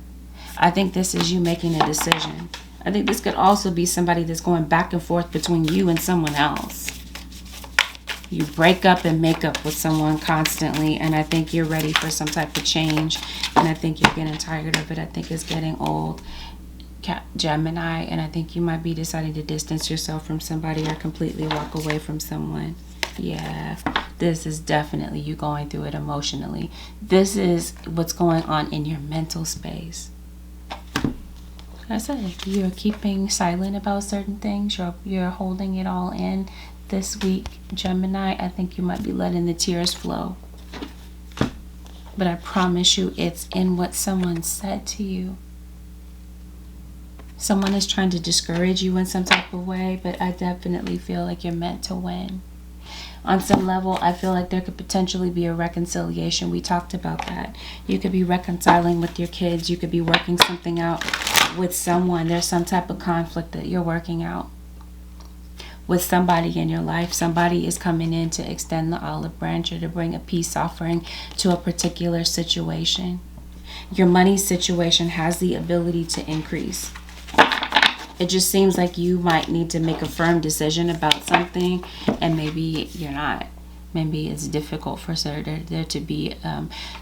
I think this is you making a decision. I think this could also be somebody that's going back and forth between you and someone else. You break up and make up with someone constantly, and I think you're ready for some type of change, and I think you're getting tired of it. I think it's getting old, Gemini, and I think you might be deciding to distance yourself from somebody or completely walk away from someone. Yeah, this is definitely you going through it emotionally. This is what's going on in your mental space. Like I said, you're keeping silent about certain things. You're holding it all in. This week, Gemini, I think you might be letting the tears flow. But I promise you, it's in what someone said to you. Someone is trying to discourage you in some type of way, but I definitely feel like you're meant to win. On some level, I feel like there could potentially be a reconciliation. We talked about that. You could be reconciling with your kids. You could be working something out with someone. There's some type of conflict that you're working out with somebody in your life. Somebody is coming in to extend the olive branch or to bring a peace offering to a particular situation. Your money situation has the ability to increase. It just seems like you might need to make a firm decision about something, and maybe you're not. Maybe it's difficult for there to be,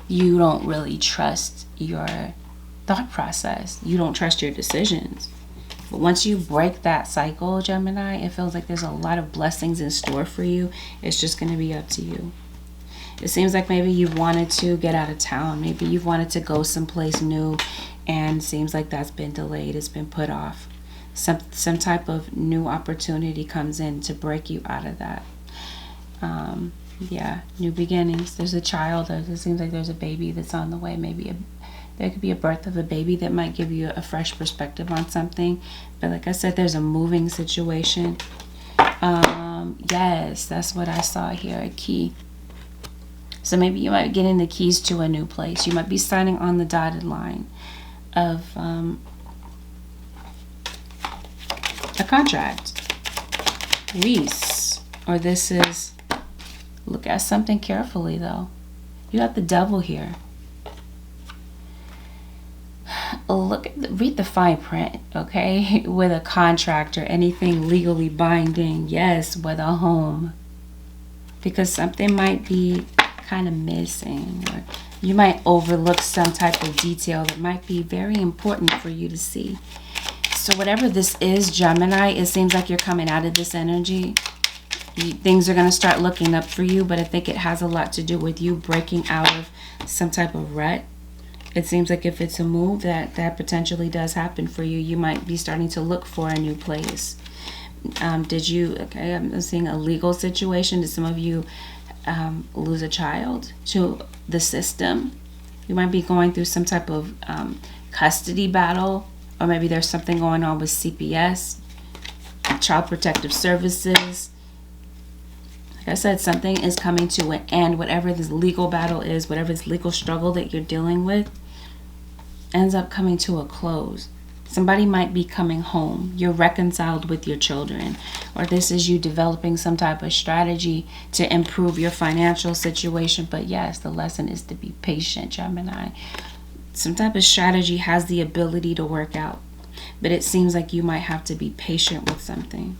you don't really trust your thought process. You don't trust your decisions. But once you break that cycle, Gemini, it feels like there's a lot of blessings in store for you. It's just going to be up to you. It seems like maybe you wanted to get out of town. Maybe you've wanted to go someplace new, and it seems like that's been delayed. It's been put off. Some type of new opportunity comes in to break you out of that. Yeah, new beginnings. There's a child. It seems like there's a baby that's on the way. Maybe there could be a birth of a baby that might give you a fresh perspective on something. But like I said, there's a moving situation. Yes, that's what I saw here, a key. So maybe you might be getting the keys to a new place. You might be signing on the dotted line of a contract, lease, or this is, look at something carefully though. You got the devil here. Read the fine print, okay? With a contract or anything legally binding, yes, with a home. Because something might be kind of missing, or you might overlook some type of detail that might be very important for you to see. So whatever this is, Gemini, it seems like you're coming out of this energy. Things are going to start looking up for you, but I think it has a lot to do with you breaking out of some type of rut. It seems like if it's a move that potentially does happen for you, you might be starting to look for a new place. Okay, I'm seeing a legal situation. Did some of you lose a child to the system? You might be going through some type of custody battle, or maybe there's something going on with CPS, Child Protective Services. Like I said, something is coming to an end. Whatever this legal battle is, whatever this legal struggle that you're dealing with, ends up coming to a close. Somebody might be coming home. You're reconciled with your children. Or this is you developing some type of strategy to improve your financial situation. But yes, the lesson is to be patient, Gemini. Some type of strategy has the ability to work out. But it seems like you might have to be patient with something.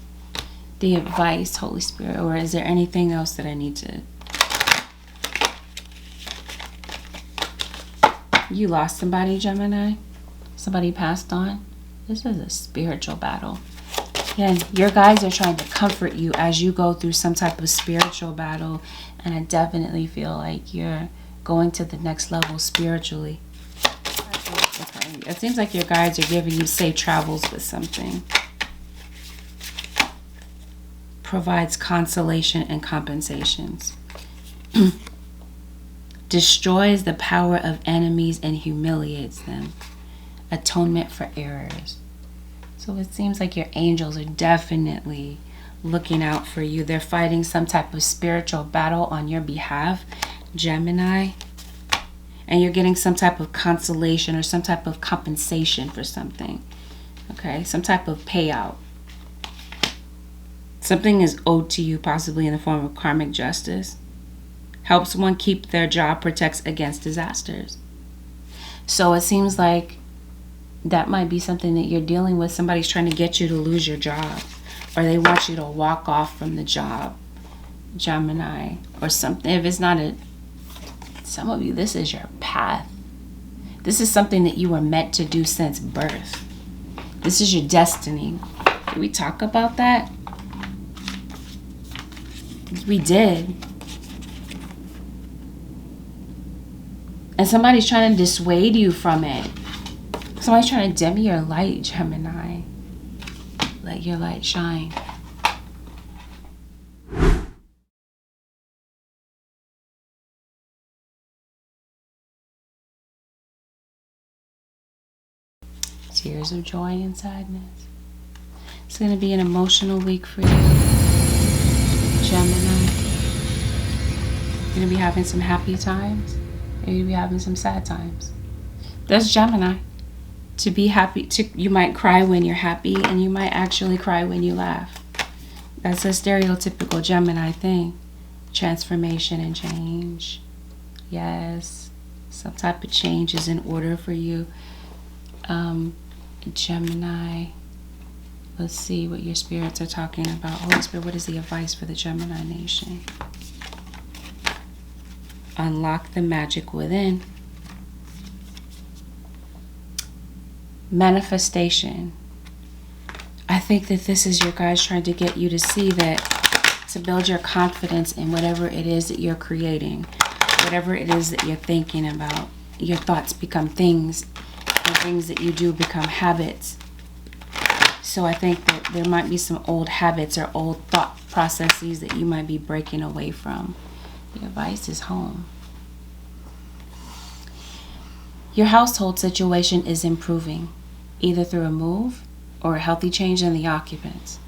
The advice, Holy Spirit, or is there anything else that I need to... You lost somebody, Gemini. Somebody passed on. This is a spiritual battle. Again, your guides are trying to comfort you as you go through some type of spiritual battle. And I definitely feel like you're going to the next level spiritually. Okay. It seems like your guides are giving you safe travels with something. Provides consolation and compensations. Destroys the power of enemies and humiliates them. Atonement for errors. So it seems like your angels are definitely looking out for you. They're fighting some type of spiritual battle on your behalf, Gemini. And you're getting some type of consolation or some type of compensation for something. Okay, some type of payout. Something is owed to you, possibly in the form of karmic justice. Helps one keep their job, protects against disasters. So it seems like that might be something that you're dealing with. Somebody's trying to get you to lose your job, or they want you to walk off from the job, Gemini, or something. If it's not some of you, this is your path. This is something that you were meant to do since birth. This is your destiny. Did we talk about that? We did. And somebody's trying to dissuade you from it. Somebody's trying to dim your light, Gemini. Let your light shine. Tears of joy and sadness. It's going to be an emotional week for you, Gemini. You're going to be having some happy times. You're going to be having some sad times. That's Gemini. To be happy, you might cry when you're happy, and you might actually cry when you laugh. That's a stereotypical Gemini thing. Transformation and change. Yes. Some type of change is in order for you. Gemini. Let's see what your spirits are talking about. Holy Spirit, what is the advice for the Gemini nation? Unlock the magic within. Manifestation. I think that this is your guys trying to get you to see that, to build your confidence in whatever it is that you're creating, whatever it is that you're thinking about. Your thoughts become things, and things that you do become habits. So I think that there might be some old habits or old thought processes that you might be breaking away from. The advice is home. Your household situation is improving, either through a move or a healthy change in the occupants.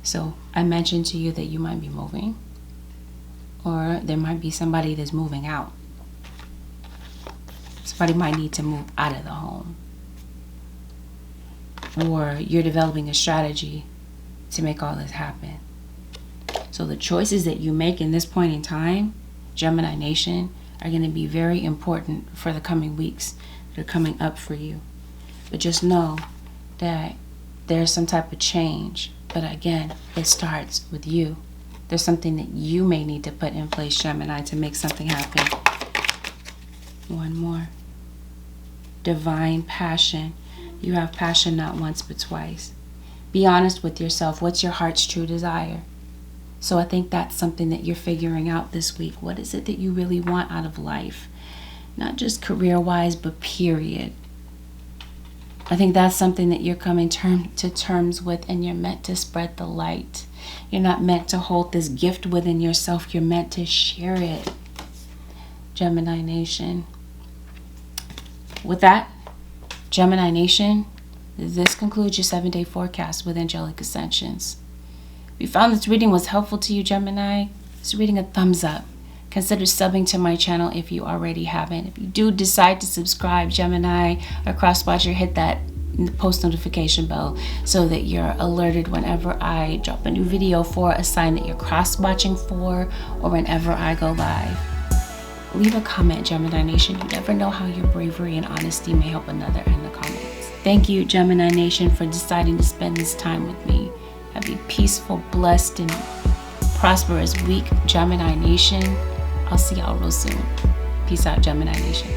So I mentioned to you that you might be moving, or there might be somebody that's moving out. Somebody might need to move out of the home. Or you're developing a strategy to make all this happen. So the choices that you make in this point in time, Gemini Nation, are going to be very important for the coming weeks that are coming up for you. But just know that there's some type of change. But again, it starts with you. There's something that you may need to put in place, Gemini, to make something happen. One more. Divine passion. You have passion not once but twice. Be honest with yourself. What's your heart's true desire? So I think that's something that you're figuring out this week. What is it that you really want out of life? Not just career-wise, but period. I think that's something that you're coming to terms with, and you're meant to spread the light. You're not meant to hold this gift within yourself. You're meant to share it, Gemini Nation. With that, Gemini Nation, this concludes your 7-day forecast with Angelic Ascensions. If you found this reading was helpful to you, Gemini, just reading a thumbs up. Consider subbing to my channel if you already haven't. If you do decide to subscribe, Gemini or cross-watcher, hit that post notification bell so that you're alerted whenever I drop a new video for a sign that you're cross-watching for, or whenever I go live. Leave a comment, Gemini Nation. You never know how your bravery and honesty may help another in the comments. Thank you, Gemini Nation, for deciding to spend this time with me. Have a peaceful, blessed, and prosperous week, Gemini Nation. I'll see y'all real soon. Peace out, Gemini Nation.